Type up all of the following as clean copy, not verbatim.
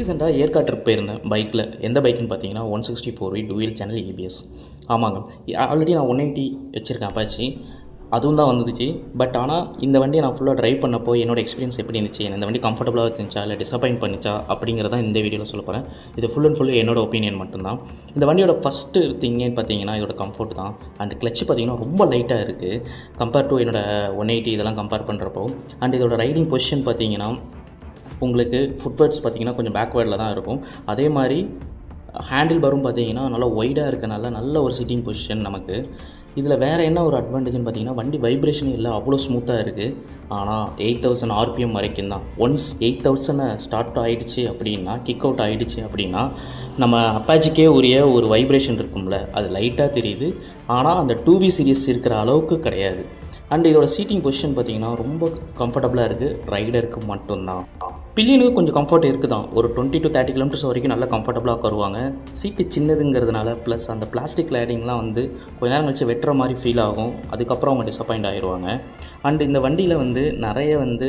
ரீசெண்டாக ஏற்காடு ட்ரிப் போயிருந்தேன் பைக்கில். எந்த பைக்குன்னு பார்த்தீங்கன்னா 164V டூயல் சேனல் ஏபிஎஸ். ஆமாங்க, ஆல்ரெடி நான் 180 வச்சுருக்கேன் அப்பாச்சி, அதுவும் தான் வந்துச்சு. பட் ஆனால் இந்த வண்டியை நான் ஃபுல்லாக ட்ரைவ் பண்ணப்போ என்னோட எக்ஸ்பீரியன்ஸ் எப்படி இருந்துச்சு, இந்த வண்டி கம்ஃபர்டபுளாக இருந்துச்சா இல்லை டிசப்பாயின்ட் பண்ணிச்சா அப்படிங்கிறத இந்த வீடியோவில் சொல்ல போகிறேன். இது ஃபுல் அண்ட் ஃபுல் என்னோட ஒப்பீனியன் மட்டும்தான். இந்த வண்டியோட ஃபஸ்ட்டு திங்கேன்னு பார்த்தீங்கன்னா இதோட கம்ஃபர்ட் தான். அண்ட் கிளச்சு பார்த்தீங்கன்னா ரொம்ப லைட்டாக இருக்குது கம்பேர் டு என்னோட 180 இதெல்லாம் கம்பேர் பண்ணுறப்போ. அண்ட் இதோட ரைடிங் பொசிஷன் பார்த்தீங்கன்னா உங்களுக்கு ஃபுட்பேர்ட்ஸ் பார்த்தீங்கன்னா கொஞ்சம் பேக்வேர்டில் தான் இருக்கும். அதே மாதிரி ஹேண்டில் பாரும் பார்த்தீங்கன்னா நல்லா ஒய்டாக இருக்கனால நல்ல ஒரு சிட்டிங் பொசிஷன் நமக்கு. இதில் வேறு என்ன ஒரு அட்வான்டேஜ்னு பார்த்தீங்கன்னா வண்டி வைப்ரேஷனும் இல்லை, அவ்வளோ ஸ்மூத்தாக இருக்குது. ஆனால் 8000 RPM வரைக்கும் தான். ஒன்ஸ் 8000 ஸ்டார்ட் ஆகிடுச்சு அப்படின்னா, கிக் அவுட் ஆகிடுச்சு அப்படின்னா நம்ம அப்பாச்சிக்கே உரிய ஒரு வைப்ரேஷன் இருக்கும்ல, அது லைட்டாக தெரியுது. ஆனால் அந்த 2V சீரிஸ் இருக்கிற அளவுக்கு கிடையாது. அண்ட் இதோட சீட்டிங் பொசிஷன் பார்த்திங்கன்னா ரொம்ப கம்ஃபர்டபுளாக இருக்குது, ரைடருக்கு மட்டும்தான். பில்லியனுக்கு கொஞ்சம் கம்ஃபர்ட் இருக்குது தான். ஒரு 20 to 30 கிலோமீட்டர்ஸ் வரைக்கும் நல்லா கம்ஃபர்டபுளாக வருவாங்க. சீட்டு சின்னதுங்கிறதுனால ப்ளஸ் அந்த பிளாஸ்டிக் லேடிங்லாம் வந்து கொஞ்ச நேரம் கழிச்சு வெட்டுற மாதிரி ஃபீல் ஆகும். அதுக்கப்புறம் அவங்க டிசப்பாயிண்ட் ஆகிடுவாங்க. அண்ட் இந்த வண்டியில் வந்து நிறைய வந்து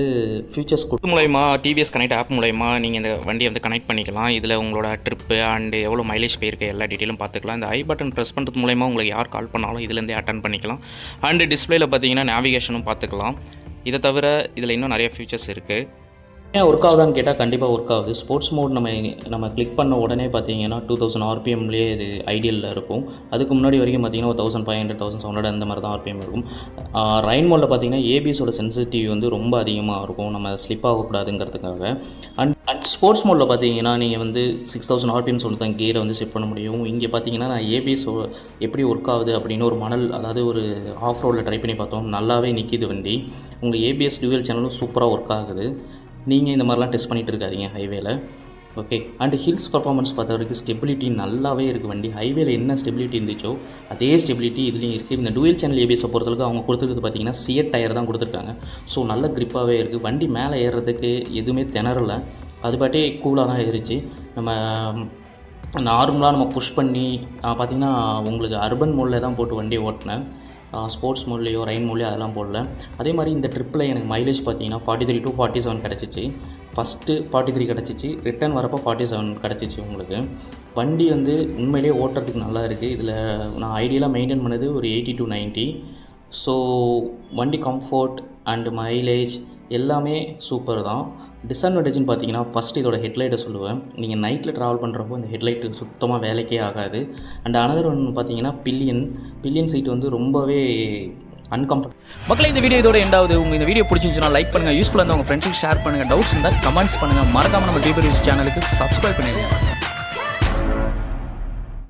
ஃபியூச்சர்ஸ் மூலயமா டிவிஎஸ் கனெக்ட் ஆப் மூலயமா நீங்கள் இந்த வண்டியை வந்து கனெக்ட் பண்ணிக்கலாம். இதில் உங்களோட ட்ரிப்பு அண்டு எவ்வளோ மைலேஜ் போயிருக்கு எல்லா டீட்டெயிலும் பார்த்துக்கலாம். இந்த ஐ பட்டன் ப்ரெஸ் பண்ணுறது மூலயமா உங்களுக்கு யார் கால் பண்ணாலும் இதுலேருந்தே அட்டன் பண்ணிக்கலாம். அண்டு டிஸ்பிளேயில் பார்த்தீங்கன்னா நேவிகேஷனும் பார்த்துக்கலாம். இதை தவிர இதில் இன்னும் நிறைய ஃபியூச்சர்ஸ் இருக்குது. ஏன் ஒர்க் ஆகுதான்னு கேட்டால் கண்டிப்பாக ஒர்க் ஆகுது. ஸ்போர்ட்ஸ் மோட் நம்ம கிளிக் பண்ண உடனே பார்த்தீங்கன்னா 2000 RPMலேயே இது ஐடியலில் இருக்கும். அதுக்கு முன்னாடி வரைக்கும் பார்த்தீங்கன்னா 1500 1700 அந்த மாதிரி தான் RPM இருக்கும். ரைன் மோடில் பார்த்தீங்கன்னா ஏபிஎஸோட சென்சிட்டிவ் வந்து ரொம்ப அதிகமாக இருக்கும், நம்ம ஸ்லிப் ஆகக்கூடாதுங்கிறதுக்காக. அண்ட் ஸ்போர்ட்ஸ் மோடில் பார்த்தீங்கன்னா நீங்கள் வந்து 6000 RPM சொல்லி தான் கியரை வந்து செட் பண்ண முடியும். இங்கே பார்த்தீங்கன்னா நான் ஏபிஎஸ் எப்படி ஒர்க் ஆகுது அப்படின்னு ஒரு மணல், அதாவது ஒரு ஆஃப் ரோடில் ட்ரை பண்ணி பார்த்தோம். நல்லாவே நிற்கிது வண்டி. உங்கள் ஏபிஎஸ் டூயல் சேனலும் சூப்பராக ஒர்க் ஆகுது. நீங்கள் இந்த மாதிரிலாம் டெஸ்ட் பண்ணிகிட்டு இருக்காதீங்க ஹைவேல. ஓகே. அண்ட் ஹில்ஸ் பர்ஃபார்மன்ஸ் பார்த்த வரைக்கும் ஸ்டெபிலிட்டி நல்லாவே இருக்குது வண்டி. ஹைவேல என்ன ஸ்டெபிலிட்டி இருந்துச்சோ அதே ஸ்டெபிலிட்டி இதுலேயும் இருக்குது. இந்த டூயல் சேனல் ஏபிஎஸை பொறுத்தளவுக்கு அவங்க கொடுத்துருக்குது பார்த்தீங்கன்னா சியர் டயர் தான் கொடுத்துருக்காங்க. ஸோ நல்ல க்ரிப்பாகவே இருக்குது. வண்டி மேலே ஏறுறதுக்கு எதுவுமே திணறலை, அது பாட்டே கூலாக தான் ஏறிச்சு. நம்ம நார்மலாக நம்ம புஷ் பண்ணி பார்த்திங்கன்னா உங்களுக்கு அர்பன் மோடில் தான் போட்டு வண்டியை ஓட்டினேன். ஸ்போர்ட்ஸ் மோட்லேயோ ரைன் மோட்லேயோ அதெல்லாம் போடல. அதே மாதிரி இந்த ட்ரிப்பில் எனக்கு மைலேஜ் பார்த்தீங்கன்னா 43 to 47 கிடச்சிச்சு. ஃபஸ்ட்டு 43 கிடச்சிச்சு, ரிட்டன் வரப்போ 47 கிடச்சிச்சு. உங்களுக்கு வண்டி வந்து உண்மையிலேயே ஓட்டுறதுக்கு நல்லா இருக்குது. இதில் நான் ஐடியலாக மெயின்டைன் பண்ணது ஒரு 80 to 90. ஸோ வண்டி கம்ஃபோர்ட் அண்டு மைலேஜ் எல்லாமே சூப்பர் தான். டிஸ்அட்வான்டேஜ்னு பார்த்தீங்கன்னா ஃபஸ்ட்டு இதோட ஹெட்லைட்டை சொல்லுவேன். நீங்கள் நைட்டில் ட்ராவல் பண்ணுறப்போ இந்த ஹெட்லைட்டு சுத்தமாக வேலைக்கே ஆகாது. அண்ட் அனதர் ஒன்று பார்த்தீங்கன்னா பில்லியன் சீட் வந்து ரொம்பவே அன்கம்ஃபர்ட். மக்களே, இந்த வீடியோ இதோட எண்டாவது. உங்கள் இந்த வீடியோ பிடிச்சிருந்துச்சுன்னா லைக் பண்ணுங்கள், யூஸ்ஃபுல்லாக இருந்தால் உங்கள் ஃப்ரெண்ட்ஸுக்கு ஷேர் பண்ணுங்கள், டவுட்ஸ் இருந்தால் கமெண்ட்ஸ் பண்ணுங்கள். மறக்காமல் நம்ம டிபிஎஸ் சேனலுக்கு சப்ஸ்கிரைப் பண்ணிடுங்க.